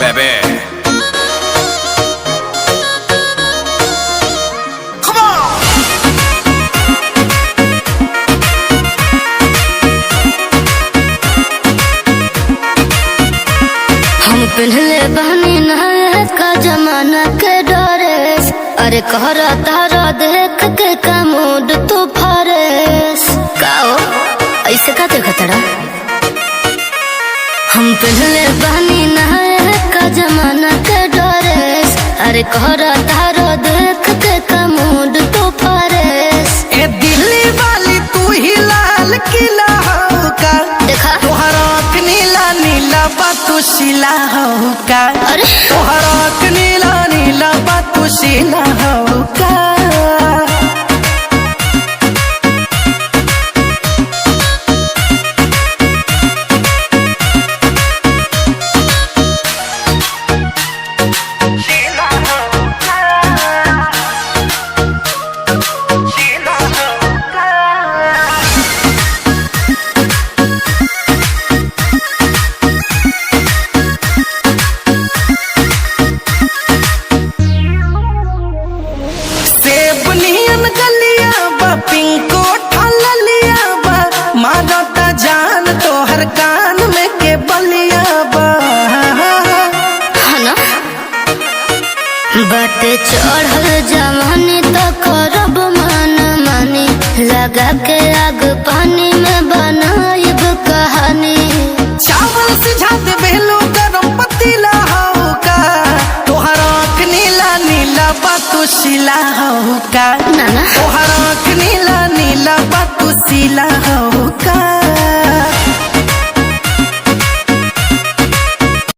baby. Come on. हम पहले बहनी नहाए का जमाना के डरेस, अरे कहरा तारा देख के का मूड तू फरेस का हो ऐसे का देखतड़ा। हम पहले बहनी नहाए का जमाना के डरेस, अरे कहरा तारा देख के का मूड तू फरेस। ए दिल्ली वाली तू ही लाल किला हो का, देखा तोहरा आँख नीला नीला बातू शिला हो का, अरे तोहरा आँख नीला नीला बातू शिला हो का। पिंको ठललिया बा मारता जान तोहर कान में के बलिया बा। ना बट चढ़ल जवानी तो करब मन मानी, लगा के आग पानी में बनाइब कहानी। चावल सिझा दे बेलो गरम पतीला हो का, तोहर आँख नीला नीला बातू शिला हो का, ना तोहर आँख नीला नीला बातू शिला हो